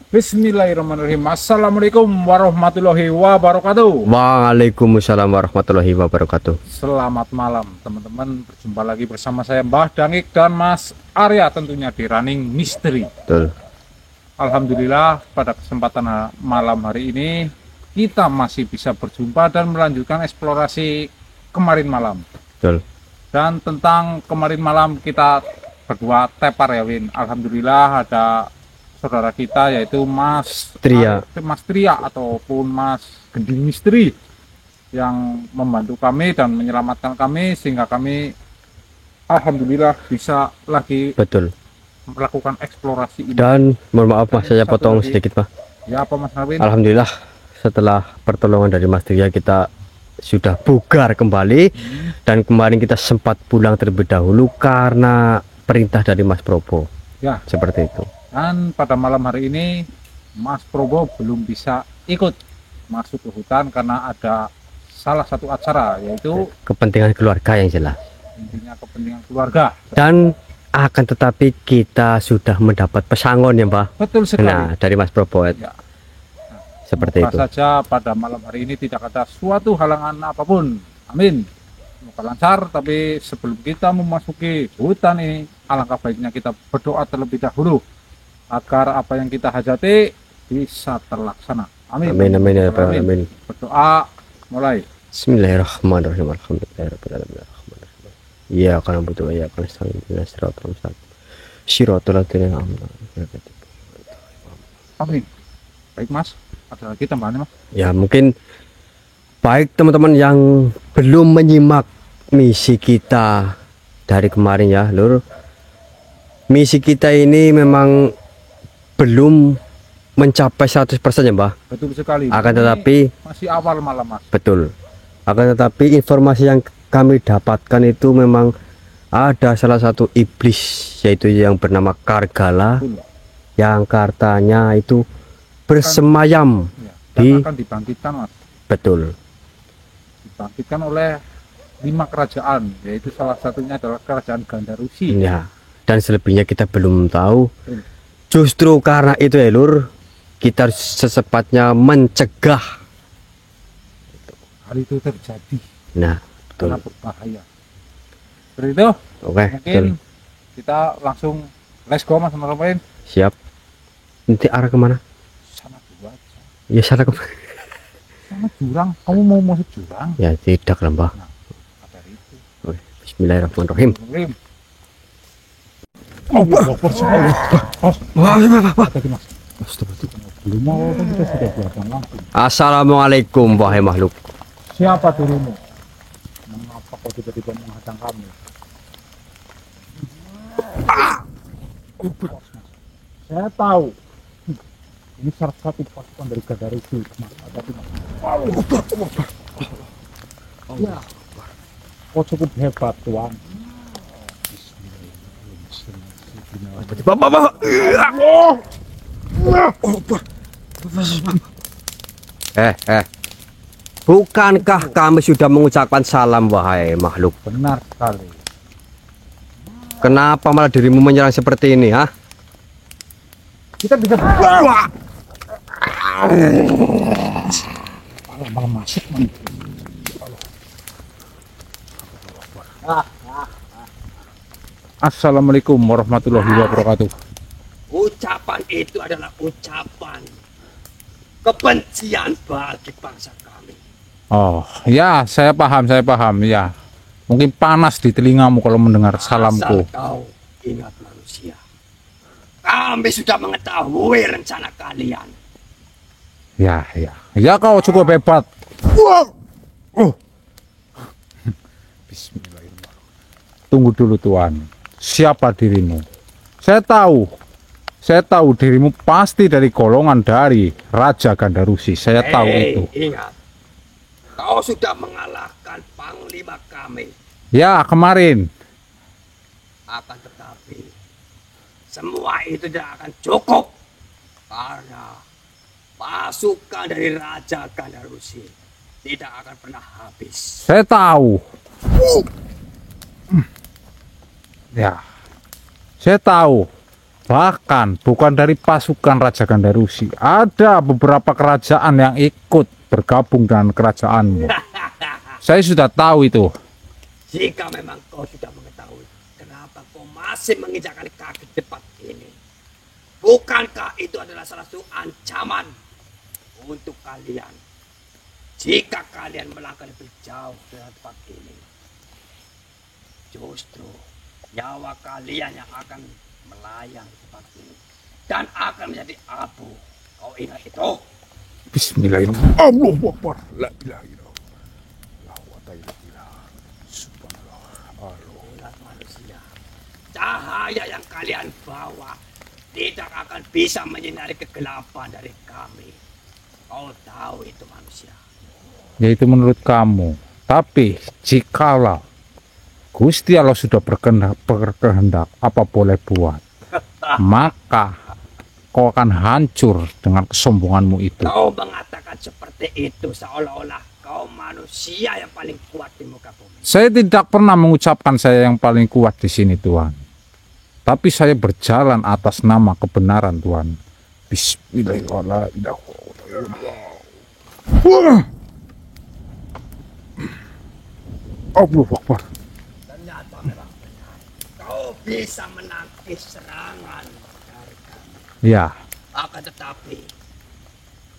Bismillahirrahmanirrahim. Assalamualaikum warahmatullahi wabarakatuh. Waalaikumsalam warahmatullahi wabarakatuh. Selamat malam teman-teman. Berjumpa lagi bersama saya Mbah Dangik dan Mas Arya tentunya di Running Mystery. Betul. Alhamdulillah pada kesempatan malam hari ini kita masih bisa berjumpa dan melanjutkan eksplorasi kemarin malam. Betul. Dan tentang kemarin malam kita berdua tepar ya Win. Alhamdulillah ada saudara kita yaitu Mas Tria ataupun Mas Gending Misteri yang membantu kami dan menyelamatkan kami sehingga kami alhamdulillah bisa lagi melakukan eksplorasi ini. Dan mohon maaf Mas, saya potong sedikit Pak. Ya apa Mas Nawin? Alhamdulillah setelah pertolongan dari Mas Tria kita sudah bugar kembali dan kemarin kita sempat pulang terlebih dahulu karena perintah dari Mas Probo. Ya, seperti itu. Dan pada malam hari ini Mas Probo belum bisa ikut masuk ke hutan karena ada salah satu acara yaitu kepentingan keluarga yang jelas. Intinya kepentingan keluarga. Dan akan tetapi kita sudah mendapat pesangon ya Mbak. Betul sekali. Nah dari Mas Probo. Ya. Seperti itu. Saja pada malam hari ini tidak ada suatu halangan apapun. Amin. Semoga lancar. Tapi sebelum kita memasuki hutan ini, alangkah baiknya kita berdoa terlebih dahulu agar apa yang kita hajati bisa terlaksana. Amin. Amin amin ya Rabbal alamin. Berdoa mulai. Bismillahirrahmanirrahim. Alhamdulillahirabbil alamin. Iya karena butuh ya karena saling siratal mustaqim. Siratal ladzina an'amta alaihim. Amin. Baik Mas, ada lagi tambahannya Mas? Ya mungkin baik teman-teman yang belum menyimak misi kita dari kemarin ya Lur. Misi kita ini memang belum mencapai 100% ya Mbah. Betul sekali. Akan tetapi masih awal malam Mas. Betul. Akan tetapi informasi yang kami dapatkan itu memang ada salah satu iblis yaitu yang bernama Kargala. Betul. Yang katanya itu bersemayam akan dibangkitkan Mas. Betul. Dibangkitkan oleh 5 kerajaan yaitu salah satunya adalah kerajaan Gandarusi. Ya. Dan selebihnya kita belum tahu. Justru karena itu ya Lur, kita harus secepatnya mencegah hal itu terjadi. Nah, betul. Karena berbahaya. Seperti itu. Oke, mungkin betul. Kita langsung let's go Mas teman-teman. Siap. Nanti arah kemana? Sana dulu aja. Ya sana kemana? Sana jurang. Kamu mau masuk jurang? Ya tidak lah Mbah. Nah, dari itu. Oke, bismillahirrahmanirrahim. Assalamualaikum wahai makhluk. Siapa dirimu? Mengapa kau tiba-tiba menghadang kami? Saya tahu. Ini salah satu pasukan dari Gandarusi. Ya. Kau cukup hebat tuan. Bukankah kami sudah mengucapkan salam wahai makhluk? Benar sekali. Kenapa malah dirimu menyerang seperti ini, ha? Kita bisa malah masuk Assalamualaikum warahmatullahi wabarakatuh. Ucapan itu adalah ucapan kebencian bagi bangsa kami. Oh ya, saya paham ya. Mungkin panas di telingamu kalau mendengar salamku. Asal kau ingat manusia, kami sudah mengetahui rencana kalian. Ya kau cukup hebat. Bismillahirrahmanirrahim. Tunggu dulu tuan. Siapa dirimu? Saya tahu dirimu pasti dari golongan dari Raja Gandarusi. Saya tahu itu. Ingat, kau sudah mengalahkan panglima kami. Ya, kemarin. Akan tetapi semua itu tidak akan cukup karena pasukan dari Raja Gandarusi tidak akan pernah habis. Saya tahu. Ya, saya tahu Bahkan bukan dari pasukan Raja Gandarusi, ada beberapa kerajaan yang ikut bergabung dengan kerajaanmu. Saya sudah tahu itu. Jika memang kau sudah mengetahui, kenapa kau masih menginjakkan kaki di tempat ini? Bukankah itu adalah salah satu ancaman untuk kalian? Jika kalian melangkah lebih jauh dari tempat ini, justru nyawa kalian yang akan melayang di tempat ini dan akan menjadi abu. Kau ingat itu? Bismillahirrahmanirrahim. Allahu Akbar. La ilaha illallah. La quwwata illa billah. Subhanallah. Ulat manusia, cahaya yang kalian bawa tidak akan bisa menyinari kegelapan dari kami. Kau tahu itu manusia. Yaitu menurut kamu. Tapi jikalau Gusti Allah sudah berkehendak, apa boleh buat, maka kau akan hancur dengan kesombonganmu itu. Kau mengatakan seperti itu seolah-olah kau manusia yang paling kuat di muka bumi. Saya tidak pernah mengucapkan saya yang paling kuat di sini, Tuhan. Tapi saya berjalan atas nama kebenaran, Tuhan. Bismillahirrahmanirrahim. Allahu Akbar. Ternyata memang benar. Kau bisa menangkis serangan dari kami. Ya, Akan tetapi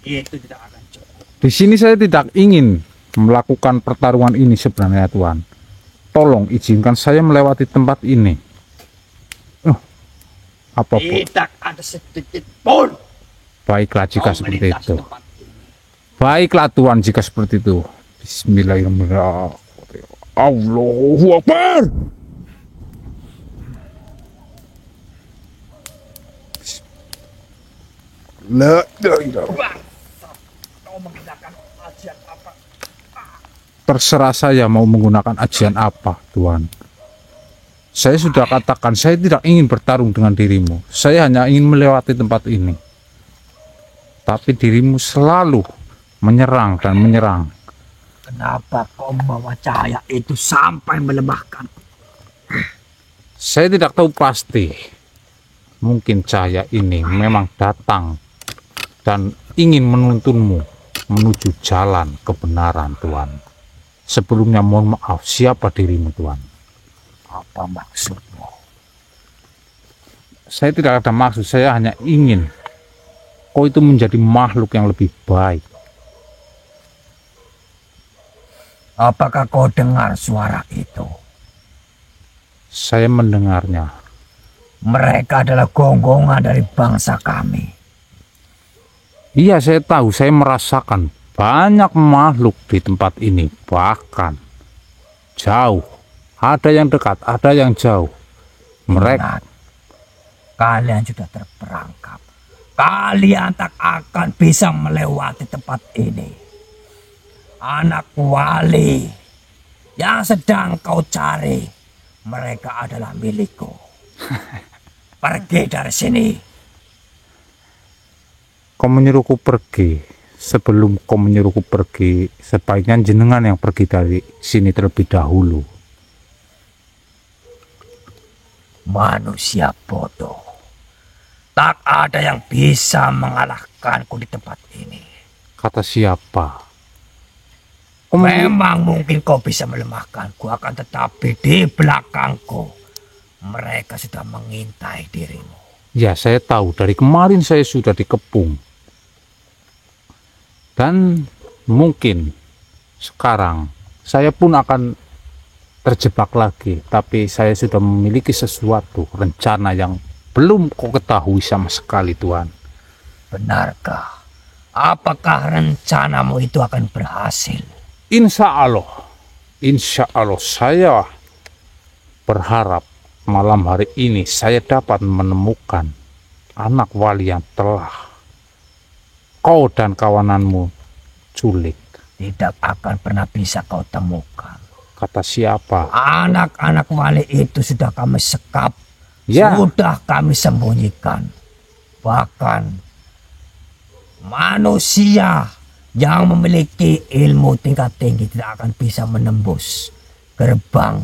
itu tidak akan cukup. di sini saya tidak ingin melakukan pertarungan ini sebenarnya, Tuhan. Tolong izinkan saya melewati tempat ini. Apapun. Tidak ada sedikit pun Baiklah jika kau seperti melintasi itu. tempat ini. Baiklah Tuhan jika seperti itu. Bismillahirrahmanirrahim. Allahu Akbar. La ilaha illallah. Bangsat, kau menggunakan ajian apa? Terserah saya mau menggunakan ajian apa, Tuhan. Saya sudah katakan saya tidak ingin bertarung dengan dirimu. Saya hanya ingin melewati tempat ini. Tapi dirimu selalu menyerang dan menyerang. Kenapa kau membawa cahaya itu sampai melemahkan? Saya tidak tahu pasti. Mungkin cahaya ini memang datang dan ingin menuntunmu menuju jalan kebenaran, Tuhan. Sebelumnya mohon maaf, siapa dirimu, Tuhan? Apa maksudmu? Saya tidak ada maksud, saya hanya ingin kau itu menjadi makhluk yang lebih baik. Apakah kau dengar suara itu? Saya mendengarnya. Mereka adalah gonggongan dari bangsa kami. Iya, saya tahu, saya merasakan banyak makhluk di tempat ini, bahkan jauh. Ada yang dekat, ada yang jauh. Mereka Ingat, kalian sudah terperangkap. Kalian tak akan bisa melewati tempat ini. Anak wali yang sedang kau cari, mereka adalah milikku. Pergi dari sini. kau menyuruhku pergi. Sebelum kau menyuruhku pergi, sebaiknya jenengan yang pergi dari sini terlebih dahulu. Manusia bodoh. Tak ada yang bisa mengalahkanku di tempat ini. Kata siapa? Memang mungkin kau bisa melemahkanku, akan tetapi di belakangku mereka sudah mengintai dirimu. Ya, saya tahu. Dari kemarin saya sudah dikepung. Dan mungkin sekarang saya pun akan terjebak lagi. Tapi saya sudah memiliki sesuatu, rencana yang belum kau ketahui sama sekali, Tuhan. Benarkah? Apakah rencanamu itu akan berhasil? Insya Allah saya berharap malam hari ini saya dapat menemukan anak wali yang telah kau dan kawananmu culik. Tidak akan pernah bisa kau temukan. Kata siapa? Anak-anak wali itu sudah kami sekap, Ya. sudah kami sembunyikan. Bahkan manusia yang memiliki ilmu tingkat tinggi tidak akan bisa menembus gerbang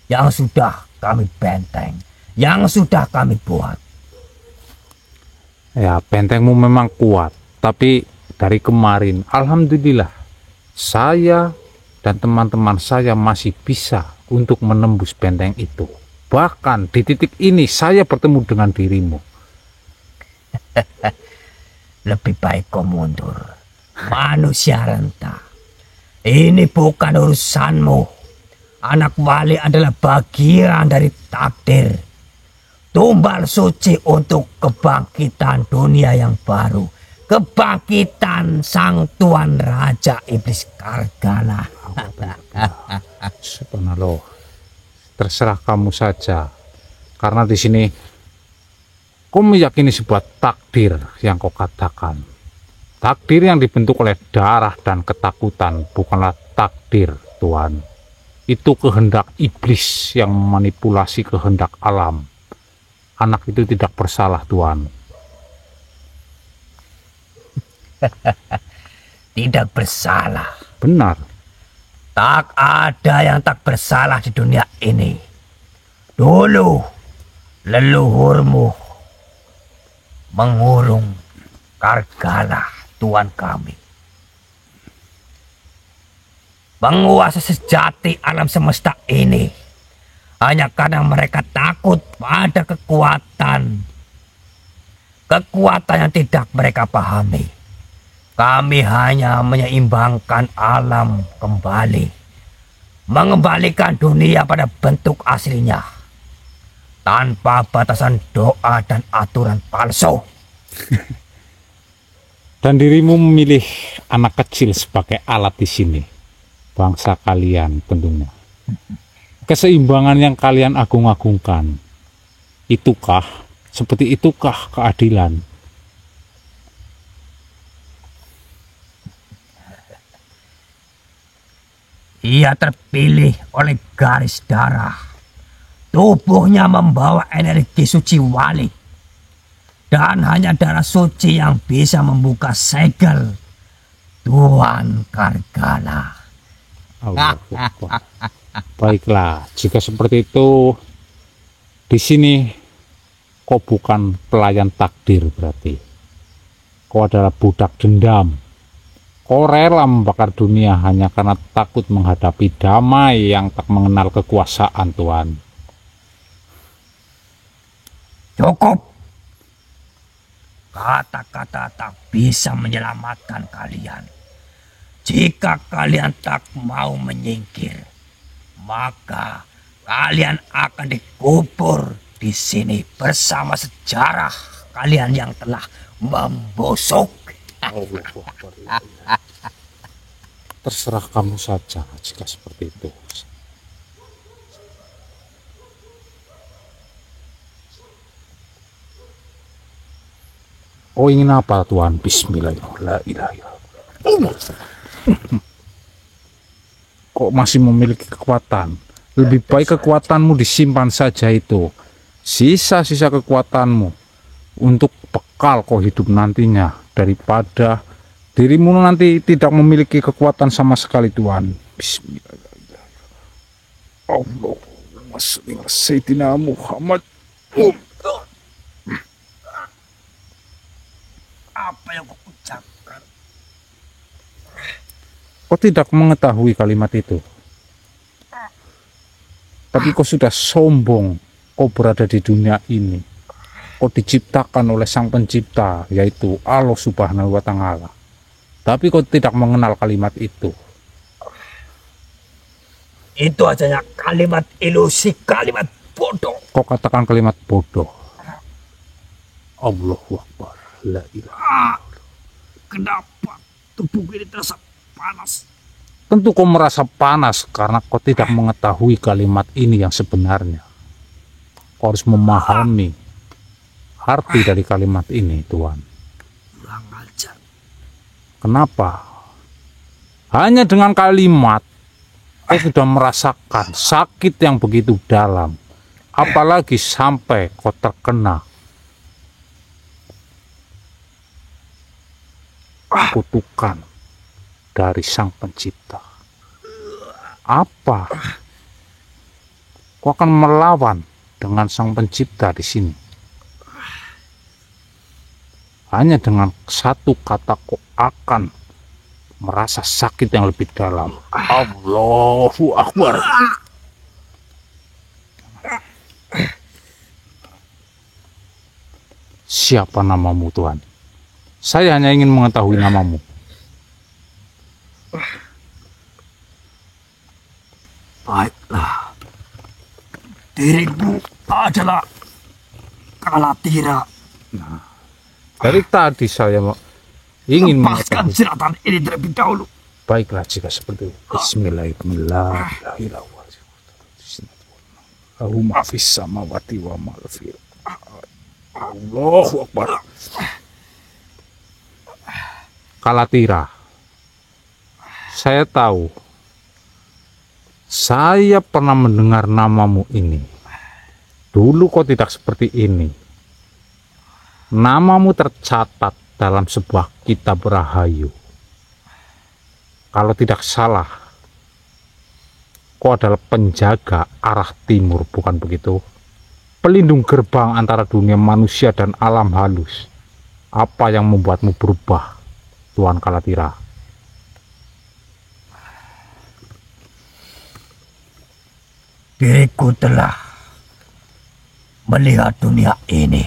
yang sudah kami benteng, yang sudah kami buat. Ya, bentengmu memang kuat, tapi dari kemarin, alhamdulillah, saya dan teman-teman saya masih bisa untuk menembus benteng itu. Bahkan di titik ini saya bertemu dengan dirimu. Lebih baik kau mundur. Manusia renta. Ini bukan urusanmu. Anak wali adalah bagian dari takdir. Tumbal suci untuk kebangkitan dunia yang baru. Kebangkitan sang tuan raja iblis Kargala. Subhanallah. Terserah kamu saja. Karena di sini kau meyakini sebuah takdir yang kau katakan. Takdir yang dibentuk oleh darah dan ketakutan bukanlah takdir, Tuan. Itu kehendak iblis yang memanipulasi kehendak alam. Anak itu tidak bersalah, Tuan. Tidak bersalah. Benar. Tak ada yang tak bersalah di dunia ini. Dulu leluhurmu mengurung Kargala, tuan kami. Penguasa sejati alam semesta ini. Hanya karena mereka takut pada kekuatan. Kekuatan yang tidak mereka pahami. Kami hanya menyeimbangkan alam kembali. Mengembalikan dunia pada bentuk aslinya. Tanpa batasan doa dan aturan palsu. Dan dirimu memilih anak kecil sebagai alat di sini. Bangsa kalian tentunya. Keseimbangan yang kalian agung-agungkan. Seperti itukah keadilan? Ia terpilih oleh garis darah. Tubuhnya membawa energi suci wali. Dan hanya darah suci yang bisa membuka segel Tuan Kargala. Allahu Akbar. Baiklah, jika seperti itu, di sini kau bukan pelayan takdir berarti. Kau adalah budak dendam. Kau rela membakar dunia hanya karena takut menghadapi damai yang tak mengenal kekuasaan, Tuan. Cukup. Kata-kata tak bisa menyelamatkan kalian. Jika kalian tak mau menyingkir, maka kalian akan dikubur di sini bersama sejarah kalian yang telah membusuk. Terserah kamu saja jika seperti itu. Oh, ingin apa, Tuan? Bismillahirrahmanirrahim. Kok masih memiliki kekuatan? Lebih baik kekuatanmu disimpan saja itu. Sisa-sisa kekuatanmu untuk bekal kau hidup nantinya, daripada dirimu nanti tidak memiliki kekuatan sama sekali, Tuan. Bismillahirrahmanirrahim. Allahumma sholli ala sayyidina Muhammad. Apa yang kau ucapkan? Kau tidak mengetahui kalimat itu. Tapi kau sudah sombong. Kau berada di dunia ini. Kau diciptakan oleh Sang Pencipta, yaitu Allah Subhanahu wa Ta'ala. Tapi kau tidak mengenal kalimat itu. Itu hanya kalimat ilusi, kalimat bodoh. Kau katakan kalimat bodoh. Allahu Akbar. La ilaha. Kenapa tubuhku ini terasa panas? Tentu kau merasa panas karena kau tidak mengetahui kalimat ini yang sebenarnya. Kau harus memahami arti dari kalimat ini, Tuan. Kurang ajar. Kenapa? Hanya dengan kalimat kau sudah merasakan sakit yang begitu dalam. Apalagi sampai kau terkena kutukan dari Sang Pencipta. Apa? Kau akan melawan dengan Sang Pencipta di sini. hanya dengan satu kata kau akan merasa sakit yang lebih dalam. Allahu Akbar. Siapa namamu, Tuhan? Saya hanya ingin mengetahui namamu. Baiklah. Diriku adalah Kalatira. Dari tadi saya ingin Lepaskan mengetahui. jeratan ini terlebih dahulu. Baiklah jika seperti itu. Bismillahirrahmanirrahim. Allahumma fis samawati wa ma fil. Allahu Akbar. Kalatira. Saya tahu. Saya pernah mendengar namamu ini. Dulu kau tidak seperti ini. Namamu tercatat dalam sebuah kitab rahayu. Kalau tidak salah, kau adalah penjaga arah timur, bukan begitu? Pelindung gerbang antara dunia manusia dan alam halus. Apa yang membuatmu berubah, Tuan Kalatira? Diriku telah melihat dunia ini,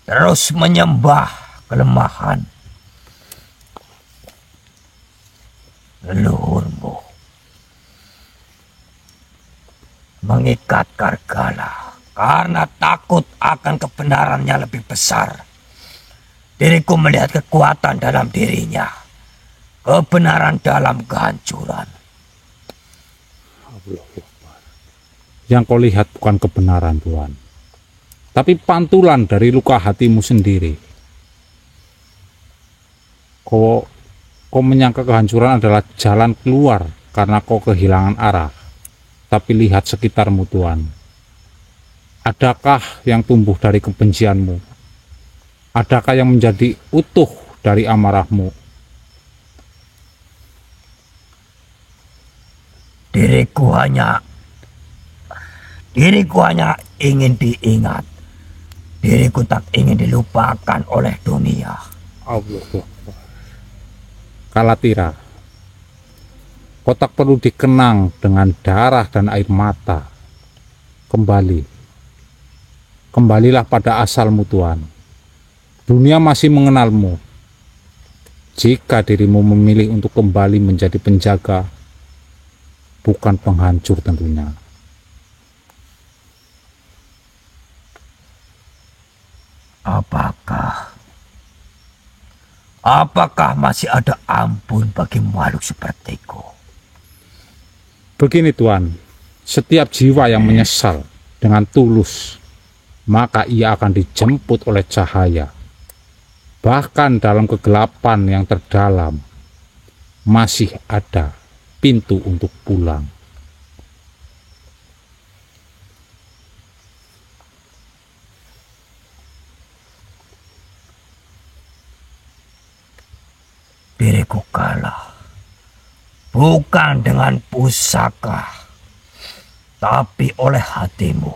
terus menyembah kelemahan leluhurmu, mengikat Kargala karena takut akan kebenarannya lebih besar. Diriku melihat kekuatan dalam dirinya, kebenaran dalam kehancuran. Yang kau lihat bukan kebenaran, Tuhan, tapi pantulan dari luka hatimu sendiri. Kau menyangka kehancuran adalah jalan keluar karena kau kehilangan arah. Tapi lihat sekitarmu, Tuhan. Adakah yang tumbuh dari kebencianmu? Adakah yang menjadi utuh dari amarahmu? Diriku hanya ingin diingat. Diriku tak ingin dilupakan oleh dunia. Allah. Kalatira, kau tak perlu dikenang dengan darah dan air mata. Kembalilah pada asalmu, Tuhan. Dunia masih mengenalmu. Jika dirimu memilih untuk kembali menjadi penjaga, bukan penghancur tentunya. Apakah masih ada ampun bagi makhluk sepertiku? Begini, Tuhan, setiap jiwa yang menyesal dengan tulus, maka ia akan dijemput oleh cahaya. Bahkan dalam kegelapan yang terdalam, masih ada pintu untuk pulang. Diriku kalah, bukan dengan pusaka, tapi oleh hatimu.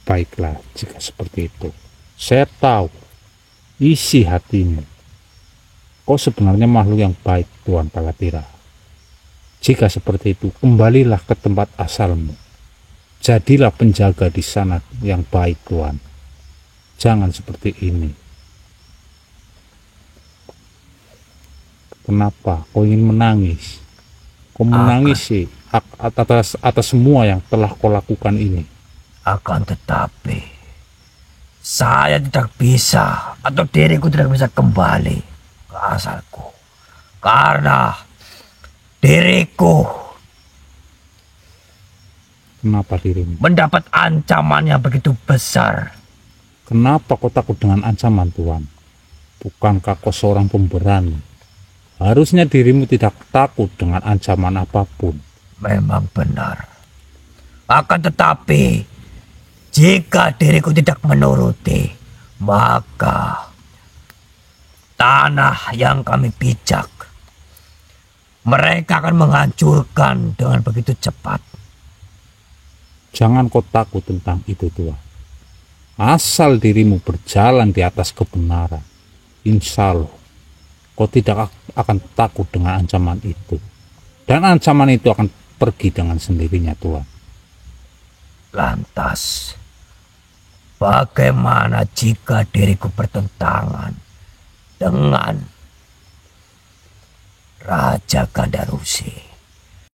Baiklah, jika seperti itu. Saya tahu isi hatimu. Kau sebenarnya makhluk yang baik, Tuan Kalatira. Jika seperti itu, kembalilah ke tempat asalmu. Jadilah penjaga di sana yang baik, Tuan. Jangan seperti ini. Kenapa kau ingin menangis? Kau menangis sih atas semua yang telah kau lakukan ini. Akan tetapi, saya tidak bisa atau diriku tidak bisa kembali ke asalku. Karena diriku Kenapa dirimu? mendapat ancaman yang begitu besar. Kenapa kau takut dengan ancaman, Tuan? Bukankah kau seorang pemberani? Harusnya dirimu tidak takut dengan ancaman apapun. Memang benar. Akan tetapi, jika diriku tidak menuruti, maka tanah yang kami pijak, mereka akan menghancurkan dengan begitu cepat. Jangan kau takut tentang itu, Tuhan. Asal dirimu berjalan di atas kebenaran, insya Allah kau tidak akan takut dengan ancaman itu. Dan ancaman itu akan pergi dengan sendirinya, Tuhan. Lantas, bagaimana jika diriku bertentangan dengan Raja Gandarusi?